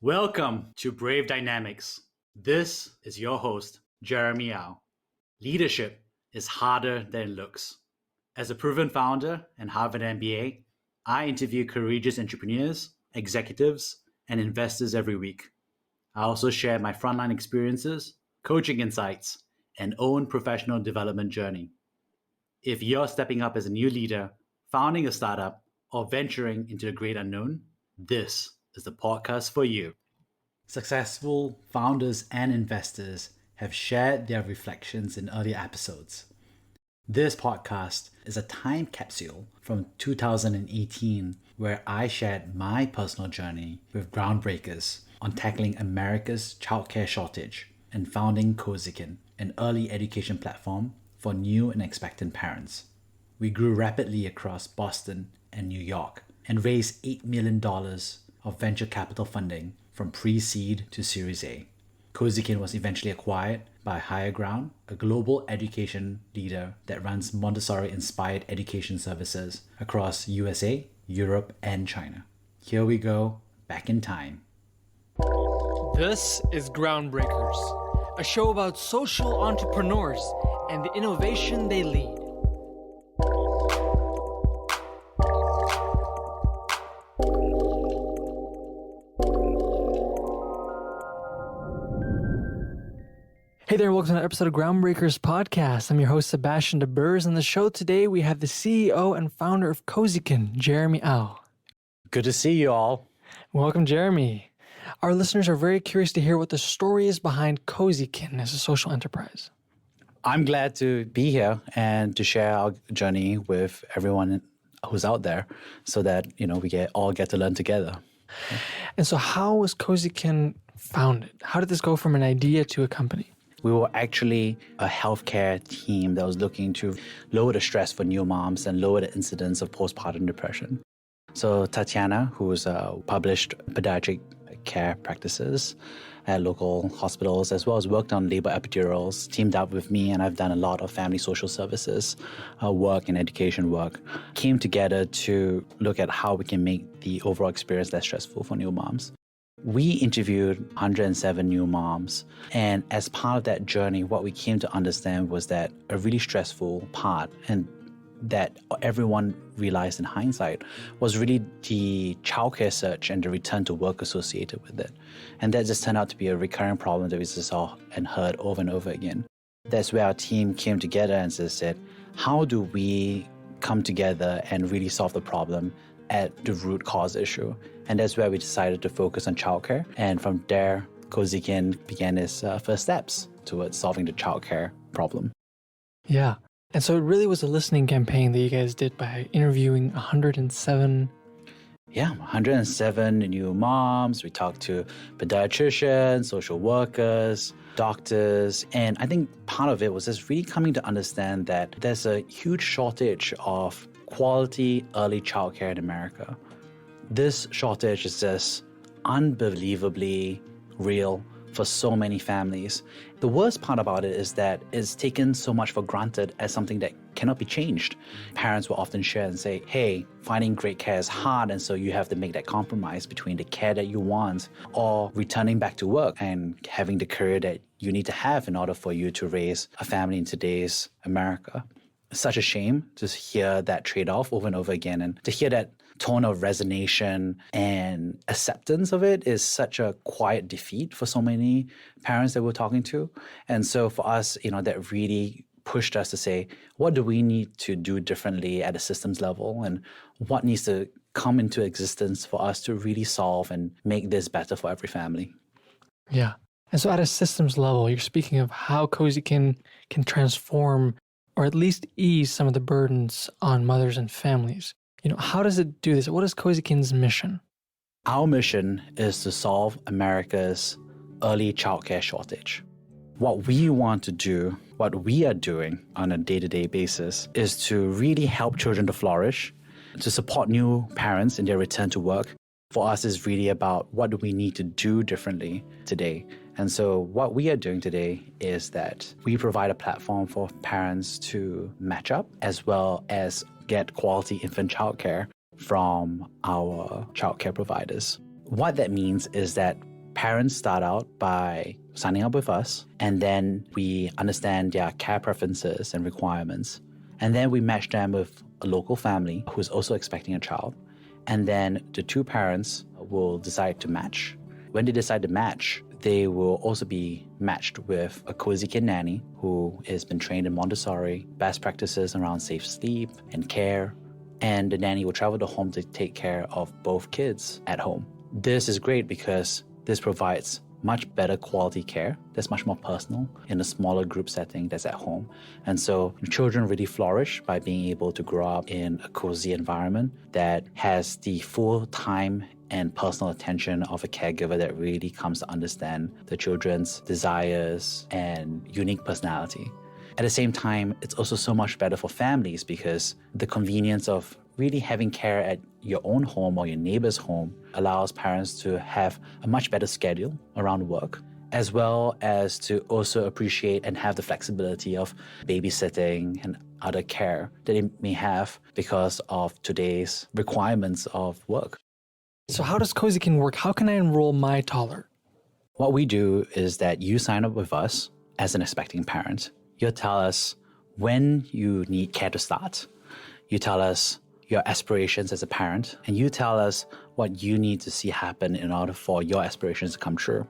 Welcome to Brave Dynamics. This is your host, Jeremy Au. Leadership is harder than it looks. As a proven founder and Harvard MBA, I interview courageous entrepreneurs, executives, and investors every week. I also share my frontline experiences, coaching insights, and own professional development journey. If you're stepping up as a new leader, founding a startup, or venturing into the great unknown, this is the podcast for you. Successful founders and investors have shared their reflections in earlier episodes. This podcast is a time capsule from 2018 where I shared my personal journey with groundbreakers on tackling America's childcare shortage and founding Cozykin, an early education platform for new and expectant parents. We grew rapidly across Boston and New York and raised $8 million of venture capital funding from pre-seed to Series A. Cozykin was eventually acquired by Higher Ground, a global education leader that runs Montessori-inspired education services across USA, Europe, and China. Here we go, back in time. This is Groundbreakers, a show about social entrepreneurs and the innovation they lead. Hey there, welcome to another episode of Groundbreakers Podcast. I'm your host, Sebastian DeBurs. On the show today, we have the CEO and founder of Cozykin, Jeremy Au. Good to see you all. Welcome, Jeremy. Our listeners are very curious to hear what the story is behind Cozykin as a social enterprise. I'm glad to be here and to share our journey with everyone who's out there so that, we all get to learn together. And so how was Cozykin founded? How did this go from an idea to a company? We were actually a healthcare team that was looking to lower the stress for new moms and lower the incidence of postpartum depression. So Tatiana, who's published pediatric care practices at local hospitals, as well as worked on labor epidurals, teamed up with me, and I've done a lot of family social services work and education work, came together to look at how we can make the overall experience less stressful for new moms. We interviewed 107 new moms, and as part of that journey, what we came to understand was that a really stressful part, and that everyone realized in hindsight, was really the childcare search and the return to work associated with it. And that just turned out to be a recurring problem that we just saw and heard over and over again. That's where our team came together and just said, how do we come together and really solve the problem at the root cause issue? And that's where we decided to focus on childcare. And from there, Cozykin began its first steps towards solving the childcare problem. Yeah. And so it really was a listening campaign that you guys did by interviewing 107. Yeah, 107 new moms. We talked to pediatricians, social workers, doctors. And I think part of it was just really coming to understand that there's a huge shortage of quality early childcare in America. This shortage is just unbelievably real for so many families. The worst part about it is that it's taken so much for granted as something that cannot be changed. Parents will often share and say, hey, finding great care is hard, and so you have to make that compromise between the care that you want or returning back to work and having the career that you need to have in order for you to raise a family in today's America. It's such a shame to hear that trade-off over and over again, and to hear that tone of resignation and acceptance of it is such a quiet defeat for so many parents that we're talking to. And so for us, that really pushed us to say, what do we need to do differently at a systems level, and what needs to come into existence for us to really solve and make this better for every family? Yeah. And so at a systems level, you're speaking of how Cozykin can transform or at least ease some of the burdens on mothers and families. How does it do this? What is Cozykin's mission? Our mission is to solve America's early childcare shortage. What we want to do, what we are doing on a day-to-day basis, is to really help children to flourish, to support new parents in their return to work. For us, is really about what do we need to do differently today. And so what we are doing today is that we provide a platform for parents to match up as well as get quality infant childcare from our childcare providers. What that means is that parents start out by signing up with us, and then we understand their care preferences and requirements. And then we match them with a local family who's also expecting a child. And then the two parents will decide to match. When they decide to match, they will also be matched with a Cozykin nanny who has been trained in Montessori, best practices around safe sleep and care. And the nanny will travel to home to take care of both kids at home. This is great because this provides much better quality care that's much more personal in a smaller group setting that's at home. And so children really flourish by being able to grow up in a cozy environment that has the full time and personal attention of a caregiver that really comes to understand the children's desires and unique personality. At the same time, it's also so much better for families because the convenience of really having care at your own home or your neighbor's home allows parents to have a much better schedule around work, as well as to also appreciate and have the flexibility of babysitting and other care that they may have because of today's requirements of work. So how does Cozykin work? How can I enroll my toddler? What we do is that you sign up with us as an expecting parent. You'll tell us when you need care to start. You tell us your aspirations as a parent, and you tell us what you need to see happen in order for your aspirations to come true.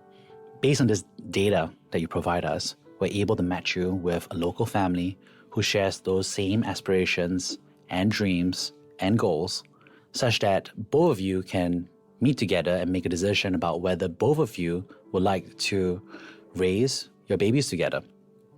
Based on this data that you provide us, we're able to match you with a local family who shares those same aspirations and dreams and goals, such that both of you can meet together and make a decision about whether both of you would like to raise your babies together.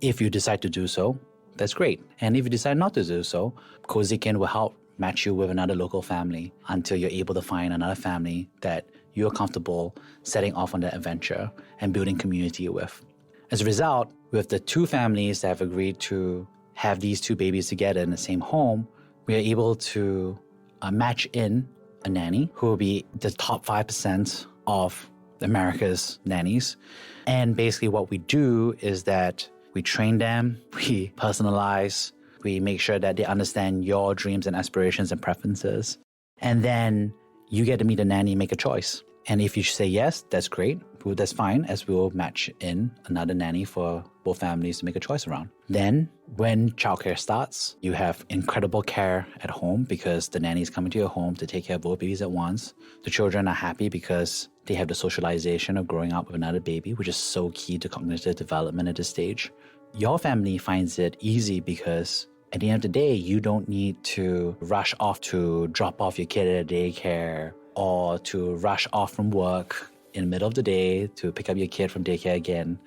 If you decide to do so, that's great. And if you decide not to do so, Cozykin will help match you with another local family until you're able to find another family that you're comfortable setting off on that adventure and building community with. As a result, with the two families that have agreed to have these two babies together in the same home, we are able to match in a nanny who will be the top 5% of America's nannies. And basically what we do is that we train them, we personalize, we make sure that they understand your dreams and aspirations and preferences. And then you get to meet a nanny and make a choice. And if you say yes, that's great. That's fine, as we will match in another nanny for both families to make a choice around. Then when childcare starts, you have incredible care at home because the nanny is coming to your home to take care of both babies at once. The children are happy because they have the socialization of growing up with another baby, which is so key to cognitive development at this stage. Your family finds it easy because at the end of the day, you don't need to rush off to drop off your kid at a daycare or to rush off from work in the middle of the day to pick up your kid from daycare again.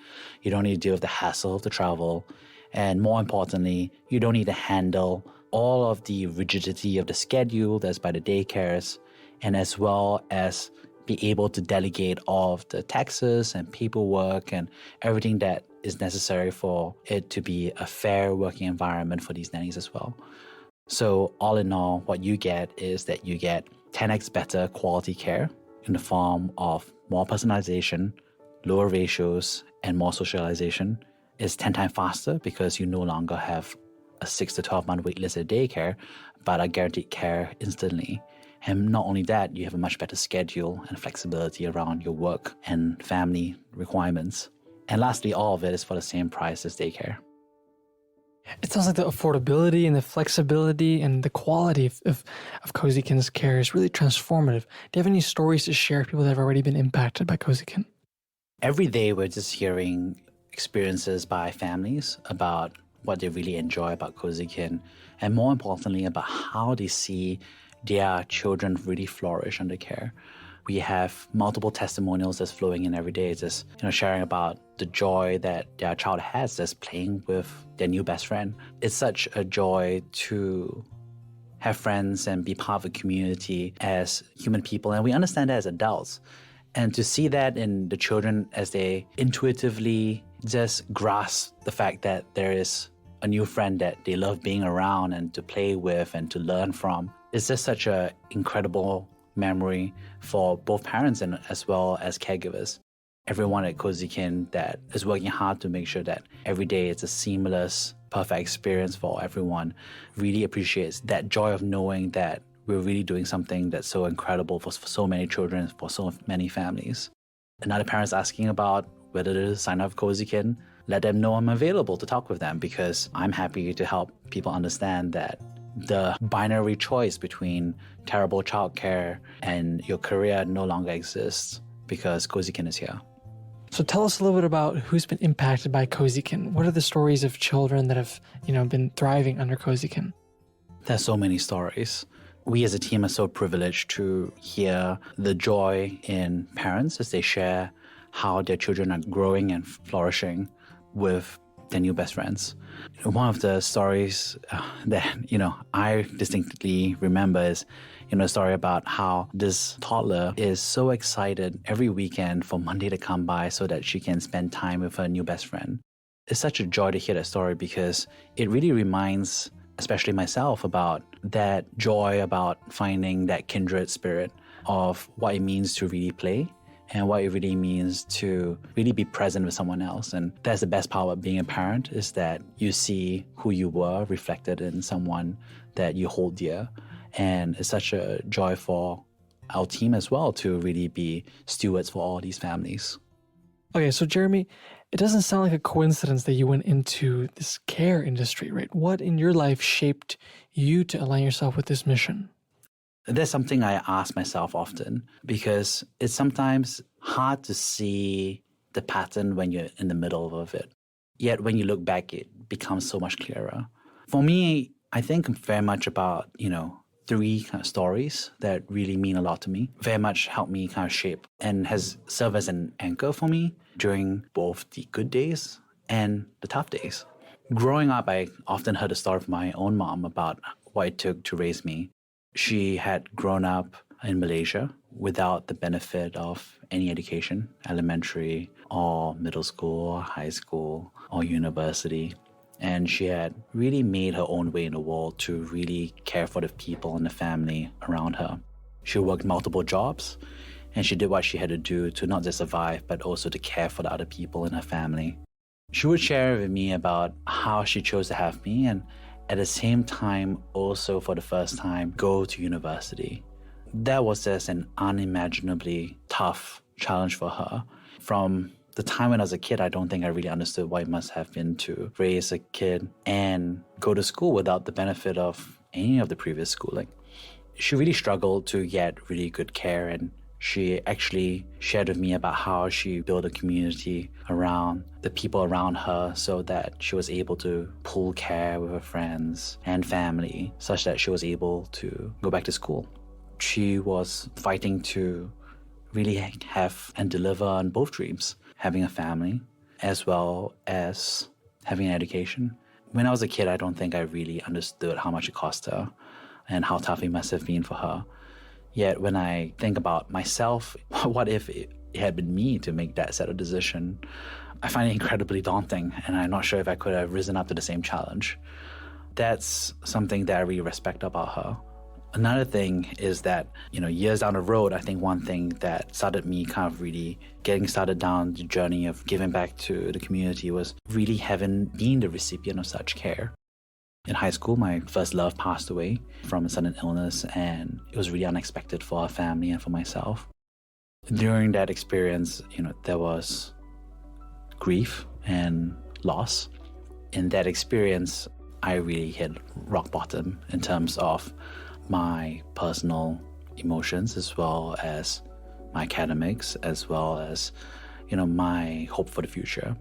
You don't need to deal with the hassle of the travel. And more importantly, you don't need to handle all of the rigidity of the schedule that's by the daycares, and as well as be able to delegate all of the taxes and paperwork and everything that is necessary for it to be a fair working environment for these nannies as well. So all in all, what you get is that you get 10x better quality care in the form of more personalization, lower ratios, and more socialization. It's 10 times faster because you no longer have a 6 to 12 month wait list at daycare, but are guaranteed care instantly. And not only that, you have a much better schedule and flexibility around your work and family requirements. And lastly, all of it is for the same price as daycare. It sounds like the affordability and the flexibility and the quality of Cozykin's care is really transformative. Do you have any stories to share with people that have already been impacted by Cozykin? Every day, we're just hearing experiences by families about what they really enjoy about Cozykin, and more importantly, about how they see their children really flourish under care. We have multiple testimonials that's flowing in every day, just sharing about the joy that their child has just playing with their new best friend. It's such a joy to have friends and be part of a community as human people, and we understand that as adults. And to see that in the children as they intuitively just grasp the fact that there is a new friend that they love being around and to play with and to learn from, it's just such an incredible memory for both parents and as well as caregivers. Everyone at Cozykin that is working hard to make sure that every day it's a seamless, perfect experience for everyone really appreciates that joy of knowing that we're really doing something that's so incredible for so many children, for so many families. another parent's asking about whether to sign up for Cozykin, let them know I'm available to talk with them, because I'm happy to help people understand that the binary choice between terrible childcare and your career no longer exists because Cozykin is here. So tell us a little bit about who's been impacted by Cozykin. What are the stories of children that have, been thriving under Cozykin? There's so many stories. We as a team are so privileged to hear the joy in parents as they share how their children are growing and flourishing with their new best friends. One of the stories that, I distinctly remember is, a story about how this toddler is so excited every weekend for Monday to come by so that she can spend time with her new best friend. It's such a joy to hear that story because it really reminds, especially myself, about that joy about finding that kindred spirit of what it means to really play and what it really means to really be present with someone else. And that's the best part of being a parent, is that you see who you were reflected in someone that you hold dear. And it's such a joy for our team as well to really be stewards for all these families. Okay, so Jeremy, it doesn't sound like a coincidence that you went into this care industry, right? What in your life shaped you to align yourself with this mission? That's something I ask myself often, because it's sometimes hard to see the pattern when you're in the middle of it. Yet when you look back, it becomes so much clearer. For me, I think very much about, three kind of stories that really mean a lot to me, very much helped me kind of shape and has served as an anchor for me during both the good days and the tough days. Growing up, I often heard a story from my own mom about what it took to raise me. She had grown up in Malaysia without the benefit of any education, elementary or middle school or high school or university. And she had really made her own way in the world to really care for the people and the family around her. She worked multiple jobs, and she did what she had to do to not just survive, but also to care for the other people in her family. She would share with me about how she chose to have me, and at the same time, also for the first time, go to university. That was just an unimaginably tough challenge for her. From the time when I was a kid, I don't think I really understood what it must have been to raise a kid and go to school without the benefit of any of the previous schooling. She really struggled to get really good care, and she actually shared with me about how she built a community around the people around her so that she was able to pool care with her friends and family such that she was able to go back to school. She was fighting to really have and deliver on both dreams, having a family as well as having an education. When I was a kid, I don't think I really understood how much it cost her and how tough it must have been for her. Yet when I think about myself, what if it had been me to make that set of decision? I find it incredibly daunting, and I'm not sure if I could have risen up to the same challenge. That's something that I really respect about her. Another thing is that, years down the road, I think one thing that started me kind of really getting started down the journey of giving back to the community was really having been the recipient of such care. In high school, my first love passed away from a sudden illness, and it was really unexpected for our family and for myself. During that experience, there was grief and loss. In that experience, I really hit rock bottom in terms of my personal emotions, as well as my academics, as well as, my hope for the future.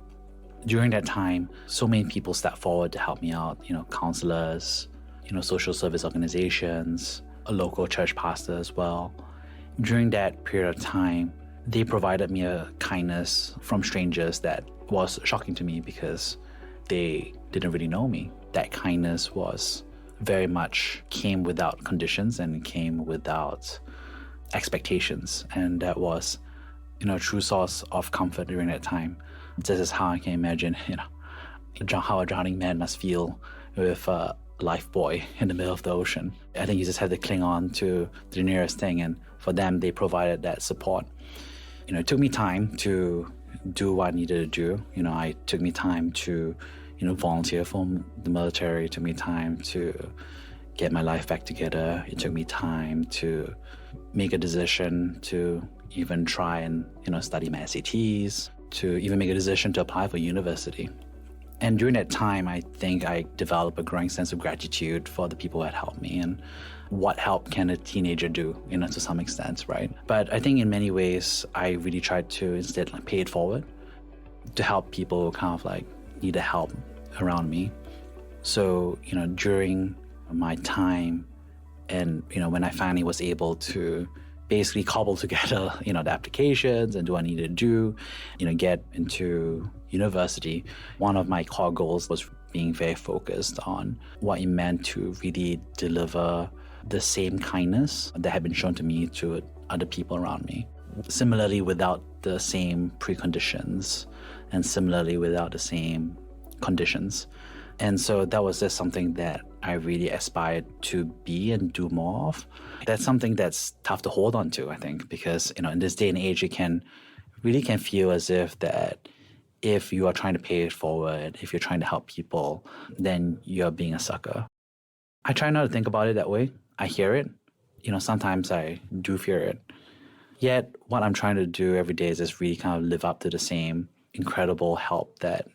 During that time, so many people stepped forward to help me out, counselors, social service organizations, a local church pastor as well. During that period of time, they provided me a kindness from strangers that was shocking to me because they didn't really know me. That kindness was very much came without conditions and came without expectations. And that was, a true source of comfort during that time. This is how I can imagine, how a drowning man must feel with a life buoy in the middle of the ocean. I think you just have to cling on to the nearest thing, and for them, they provided that support. It took me time to do what I needed to do. I took me time to, volunteer for the military. It took me time to get my life back together. It took me time to make a decision to even try and, study my SATs, to even make a decision to apply for university. And during that time, I think I developed a growing sense of gratitude for the people who had helped me, and what help can a teenager do, to some extent, right? But I think in many ways, I really tried to instead pay it forward to help people who kind of needed help around me. So, during my time and, when I finally was able to basically cobble together, the applications and do what I needed to do, get into university, one of my core goals was being very focused on what it meant to really deliver the same kindness that had been shown to me to other people around me. Similarly, without the same preconditions and similarly without the same conditions. And so that was just something that I really aspired to be and do more of. That's something that's tough to hold on to, I think, because, in this day and age, it can feel as if you are trying to pay it forward, if you're trying to help people, then you're being a sucker. I try not to think about it that way. I hear it. Sometimes I do fear it. Yet what I'm trying to do every day is just really kind of live up to the same incredible help that,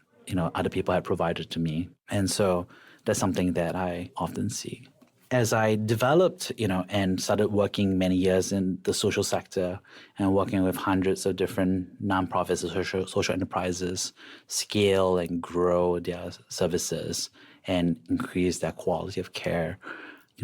other people had provided to me. And so that's something that I often see. As I developed, and started working many years in the social sector and working with hundreds of different nonprofits and social enterprises, scale and grow their services and increase their quality of care,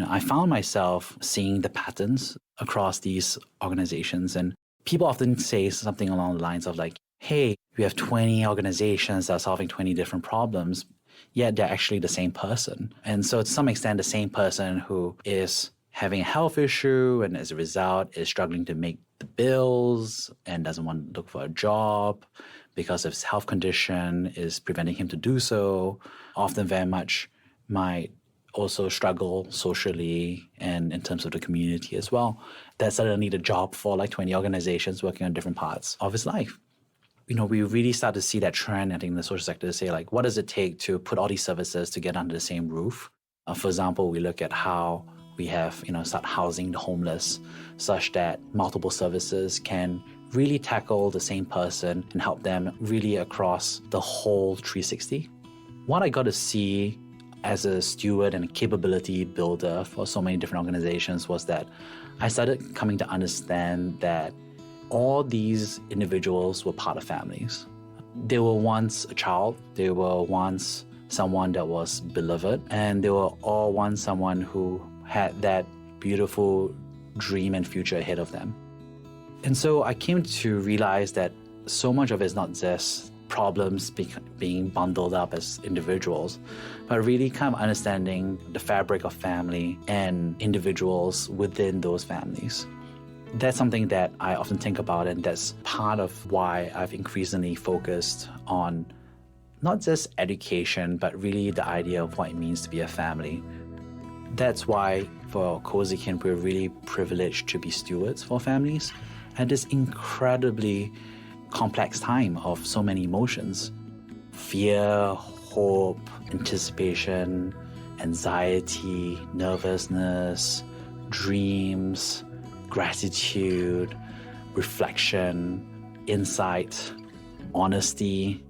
I found myself seeing the patterns across these organizations. And people often say something along the lines of hey, we have 20 organizations that are solving 20 different problems, yet they're actually the same person. And so to some extent, the same person who is having a health issue and as a result is struggling to make the bills and doesn't want to look for a job because of his health condition is preventing him to do so, often very much might also struggle socially and in terms of the community as well. That suddenly the job for 20 organizations working on different parts of his life. We really start to see that trend, I think, in the social sector to say, what does it take to put all these services together under the same roof? For example, we look at how we have, start housing the homeless such that multiple services can really tackle the same person and help them really across the whole 360. What I got to see as a steward and a capability builder for so many different organizations was that I started coming to understand that all these individuals were part of families. They were once a child, they were once someone that was beloved, and they were all once someone who had that beautiful dream and future ahead of them. And so I came to realize that so much of it is not just problems being bundled up as individuals, but really kind of understanding the fabric of family and individuals within those families. That's something that I often think about, and that's part of why I've increasingly focused on not just education, but really the idea of what it means to be a family. That's why for Cozykin, we're really privileged to be stewards for families at this incredibly complex time of so many emotions. Fear, hope, anticipation, anxiety, nervousness, dreams, gratitude, reflection, insight, honesty,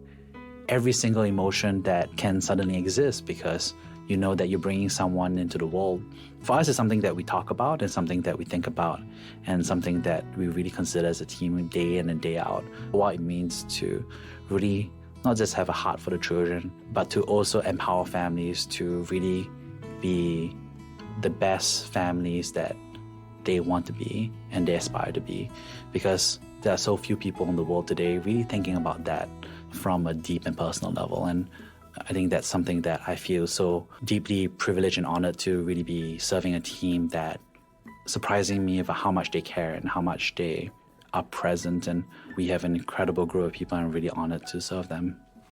every single emotion that can suddenly exist because you know that you're bringing someone into the world. For us, it's something that we talk about and something that we think about and something that we really consider as a team day in and day out. What it means to really not just have a heart for the children, but to also empower families to really be the best families that they want to be and they aspire to be, because there are so few people in the world today really thinking about that from a deep and personal level. And I think that's something that I feel so deeply privileged and honored to really be serving a team that surprising me about how much they care and how much they are present. And we have an incredible group of people and I'm really honored to serve them.